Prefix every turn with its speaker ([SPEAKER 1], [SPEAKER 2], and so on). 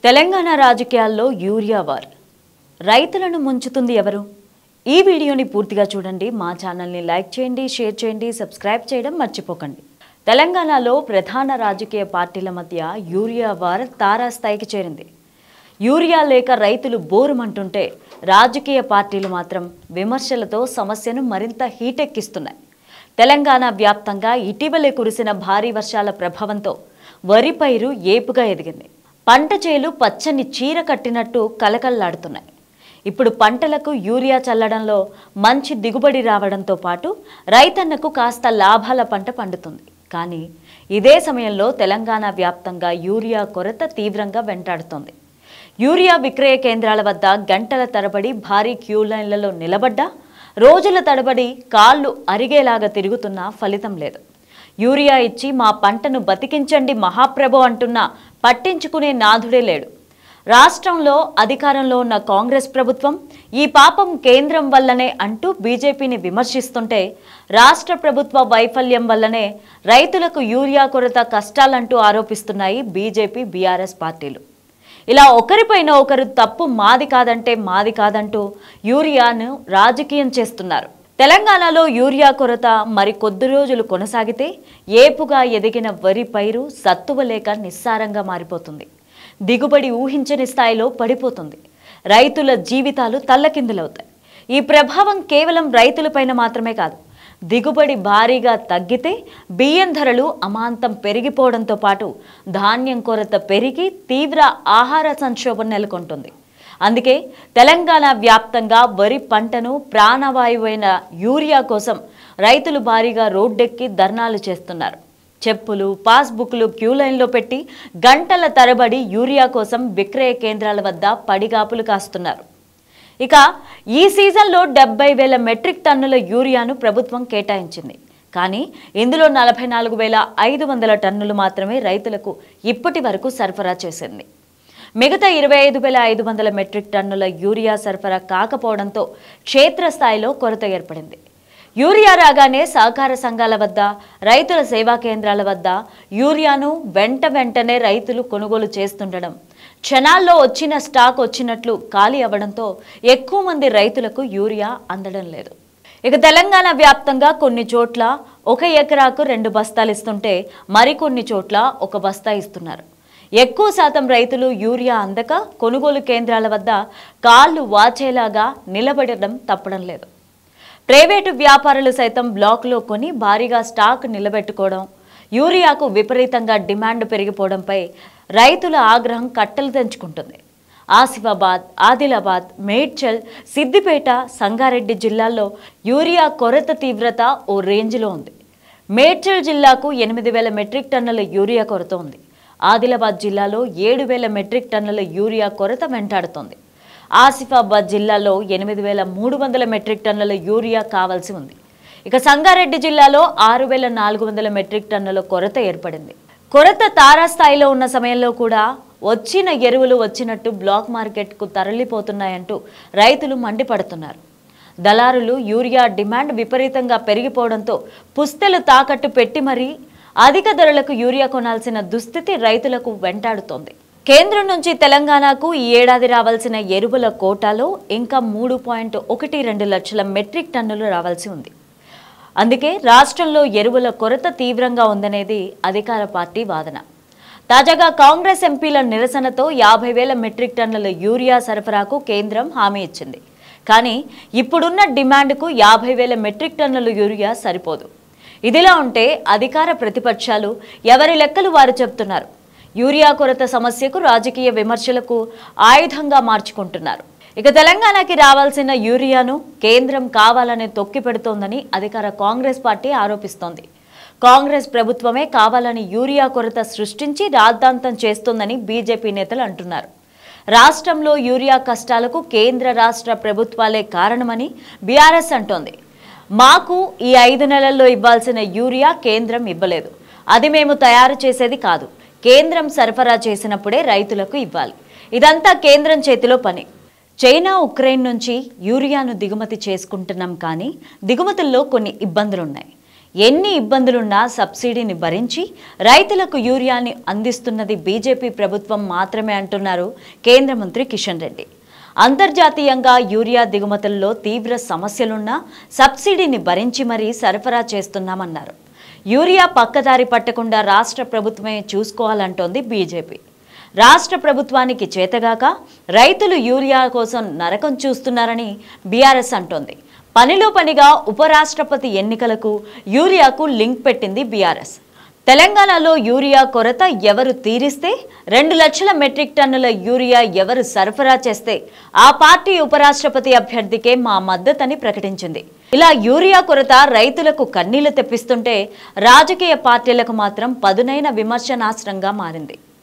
[SPEAKER 1] తెలంగాణ రాజకీయాల్లో urea war రైతులను ముంచుతుంది ఎవరు? ఈ వీడియోని పూర్తిగా చూడండి. మా ఛానల్ని లైక్ చేయండి, షేర్ చేయండి, సబ్స్క్రైబ్ చేయడం మర్చిపోకండి. తెలంగాణలో ప్రధాన రాజకీయ పార్టీల మధ్య యూరియా వార్ తారాస్థాయికి చేరింది. యూరియా లేక రైతులు బోరుమంటుంటే రాజకీయ పార్టీలు మాత్రం విమర్శలతో సమస్యను మరింత హీటెక్కిస్తున్నాయి. తెలంగాణ వ్యాప్తంగా ఇటీవలే కురిసిన భారీ వర్షాల ప్రభావంతో వరి పైరు ఏపుగా ఎదిగింది. పంట చేలు పచ్చని చీర కట్టినట్టు కలకల్లాడుతున్నాయి. ఇప్పుడు పంటలకు యూరియా చల్లడంలో మంచి దిగుబడి రావడంతో పాటు రైతన్నకు కాస్త లాభాల పంట పండుతుంది. కానీ ఇదే సమయంలో తెలంగాణ వ్యాప్తంగా యూరియా కొరత తీవ్రంగా వెంటాడుతోంది. యూరియా విక్రయ కేంద్రాల వద్ద గంటల తరబడి భారీ క్యూ లైన్లలో నిలబడ్డా, రోజుల తడబడి కాళ్ళు అరిగేలాగా తిరుగుతున్నా ఫలితం లేదు. యూరియా ఇచ్చి మా పంటను బతికించండి మహాప్రభు అంటున్నా పట్టించుకునే నాథుడే లేడు. రాష్ట్రంలో అధికారంలో ఉన్న కాంగ్రెస్ ప్రభుత్వం ఈ పాపం కేంద్రం వల్లనే అంటూ బీజేపీని విమర్శిస్తుంటే, రాష్ట్ర ప్రభుత్వ వైఫల్యం వల్లనే రైతులకు యూరియా కొరత కష్టాలంటూ ఆరోపిస్తున్నాయి బీజేపీ, బీఆర్ఎస్ పార్టీలు. ఇలా ఒకరిపైన ఒకరు తప్పు మాది కాదంటే మాది కాదంటూ యూరియాను రాజకీయం చేస్తున్నారు. తెలంగాణలో యూరియా కొరత మరి కొద్ది రోజులు కొనసాగితే ఏపుగా ఎదిగిన వరి పైరు సత్తువలేక నిస్సారంగా మారిపోతుంది. దిగుబడి ఊహించని స్థాయిలో పడిపోతుంది. రైతుల జీవితాలు తల్లకిందులవుతాయి. ఈ ప్రభావం కేవలం రైతులపైన మాత్రమే కాదు, దిగుబడి భారీగా తగ్గితే బియ్యం ధరలు అమాంతం పెరిగిపోవడంతో పాటు ధాన్యం కొరత పెరిగి తీవ్ర ఆహార సంక్షోభం నెలకొంటుంది. అందుకే తెలంగాణ వ్యాప్తంగా వరి పంటను ప్రాణవాయువైన యూరియా కోసం రైతులు భారీగా రోడ్డెక్కి ధర్నాలు చేస్తున్నారు. చెప్పులు, పాస్బుక్లు క్యూ లైన్లో పెట్టి గంటల తరబడి యూరియా కోసం విక్రయ కేంద్రాల వద్ద పడిగాపులు కాస్తున్నారు. ఇక ఈ సీజన్లో 70,000 మెట్రిక్ టన్నుల యూరియాను ప్రభుత్వం కేటాయించింది. కానీ ఇందులో 44,500 టన్నులు మాత్రమే రైతులకు ఇప్పటి వరకు సరఫరా చేసింది. మిగతా 25,500 మెట్రిక్ టన్నుల యూరియా సరఫరా కాకపోవడంతో క్షేత్రస్థాయిలో కొరత ఏర్పడింది. యూరియా రాగానే సహకార సంఘాల వద్ద, రైతుల సేవా కేంద్రాల వద్ద యూరియాను వెంటనే రైతులు కొనుగోలు చేస్తుండడం, క్షణాల్లో వచ్చిన స్టాక్ వచ్చినట్లు ఖాళీ అవ్వడంతో ఎక్కువ మంది రైతులకు యూరియా అందడం లేదు. ఇక తెలంగాణ వ్యాప్తంగా కొన్ని చోట్ల 1 ఎకరాకు 2 బస్తాలు ఇస్తుంటే మరికొన్ని చోట్ల 1 బస్తా ఇస్తున్నారు. ఎక్కువ శాతం రైతులు యూరియా అందక కొనుగోలు కేంద్రాల వద్ద కాళ్ళు వాచేలాగా నిలబడడం తప్పడం లేదు. ప్రైవేటు వ్యాపారులు సైతం బ్లాక్లో కొని భారీగా స్టాక్ నిలబెట్టుకోవడం, యూరియాకు విపరీతంగా డిమాండ్ పెరిగిపోవడంపై రైతుల ఆగ్రహం కట్టలు తెంచుకుంటుంది. ఆసిఫాబాద్, ఆదిలాబాద్, మేడ్చల్, సిద్దిపేట, సంగారెడ్డి జిల్లాల్లో యూరియా కొరత తీవ్రత ఓ రేంజ్లో ఉంది. మేడ్చల్ జిల్లాకు 8,000 మెట్రిక్ టన్నుల యూరియా కొరత ఉంది. ఆదిలాబాద్ జిల్లాలో 7,000 మెట్రిక్ టన్నుల యూరియా కొరత వెంటాడుతోంది. ఆసిఫాబాద్ జిల్లాలో 8,300 మెట్రిక్ టన్నుల యూరియా కావాల్సి ఉంది. ఇక సంగారెడ్డి జిల్లాలో 6,400 మెట్రిక్ టన్నుల కొరత ఏర్పడింది. కొరత తారాస్థాయిలో ఉన్న సమయంలో కూడా వచ్చిన ఎరువులు వచ్చినట్టు బ్లాక్ మార్కెట్కు తరలిపోతున్నాయంటూ రైతులు మండిపడుతున్నారు. దళారులు యూరియా డిమాండ్ విపరీతంగా పెరిగిపోవడంతో పుస్తెలు తాకట్టు పెట్టి మరీ అధిక ధరలకు యూరియా కొనాల్సిన దుస్థితి రైతులకు వెంటాడుతోంది. కేంద్రం నుంచి తెలంగాణకు ఈ ఏడాది రావాల్సిన ఎరువుల కోటాలో ఇంకా 3.12 లక్షల మెట్రిక్ టన్నులు రావాల్సి ఉంది. అందుకే రాష్ట్రంలో ఎరువుల కొరత తీవ్రంగా ఉందనేది అధికార పార్టీ వాదన. తాజాగా కాంగ్రెస్ ఎంపీల నిరసనతో 50,000 మెట్రిక్ టన్నుల యూరియా సరఫరాకు కేంద్రం హామీ ఇచ్చింది. కానీ ఇప్పుడున్న డిమాండ్కు 50,000 మెట్రిక్ టన్నుల యూరియా సరిపోదు. ఇదిలా ఉంటే అధికార ప్రతిపక్షాలు ఎవరి లెక్కలు వారు చెబుతున్నారు. యూరియా కొరత సమస్యకు రాజకీయ విమర్శలకు ఆయుధంగా మార్చుకుంటున్నారు. ఇక తెలంగాణకి రావాల్సిన యూరియాను కేంద్రం కావాలని తొక్కి పెడుతోందని అధికార కాంగ్రెస్ పార్టీ ఆరోపిస్తోంది. కాంగ్రెస్ ప్రభుత్వమే కావాలని యూరియా కొరత సృష్టించి రాద్ధాంతం చేస్తోందని బీజేపీ నేతలు అంటున్నారు. రాష్ట్రంలో యూరియా కష్టాలకు కేంద్ర రాష్ట్ర ప్రభుత్వాలే కారణమని బీఆర్ఎస్ అంటోంది. మాకు ఈ 5 నెలల్లో ఇవ్వాల్సిన యూరియా కేంద్రం ఇవ్వలేదు. అది మేము తయారు చేసేది కాదు. కేంద్రం సరఫరా చేసినప్పుడే రైతులకు ఇవ్వాలి. ఇదంతా కేంద్రం చేతిలో పని. చైనా, ఉక్రెయిన్ నుంచి యూరియాను దిగుమతి చేసుకుంటున్నాం. కానీ దిగుమతుల్లో కొన్ని ఇబ్బందులున్నాయి. ఎన్ని ఇబ్బందులున్నా సబ్సిడీని భరించి రైతులకు యూరియాని అందిస్తున్నది బీజేపీ ప్రభుత్వం మాత్రమే అంటున్నారు కేంద్ర మంత్రి కిషన్ రెడ్డి. అంతర్జాతీయంగా యూరియా దిగుమతుల్లో తీవ్ర సమస్యలున్నా సబ్సిడీని భరించి మరీ సరఫరా చేస్తున్నామన్నారు. యూరియా పక్కదారి పట్టకుండా రాష్ట్ర ప్రభుత్వమే చూసుకోవాలంటోంది బీజేపీ. రాష్ట్ర ప్రభుత్వానికి చేతగాక రైతులు యూరియా కోసం నరకం చూస్తున్నారని బీఆర్ఎస్ అంటోంది. పనిలో పనిగా ఉపరాష్ట్రపతి ఎన్నికలకు యూరియాకు లింక్ పెట్టింది బీఆర్ఎస్. తెలంగాణలో యూరియా కొరత ఎవరు తీరిస్తే 2 లక్షల మెట్రిక్ టన్నుల యూరియా ఎవరు సరఫరా చేస్తే ఆ పార్టీ ఉపరాష్ట్రపతి అభ్యర్థికే మా మద్దతని ప్రకటించింది. ఇలా యూరియా కొరత రైతులకు కన్నీళ్లు తెప్పిస్తుంటే రాజకీయ పార్టీలకు మాత్రం పదునైన విమర్శనాస్త్రంగా మారింది.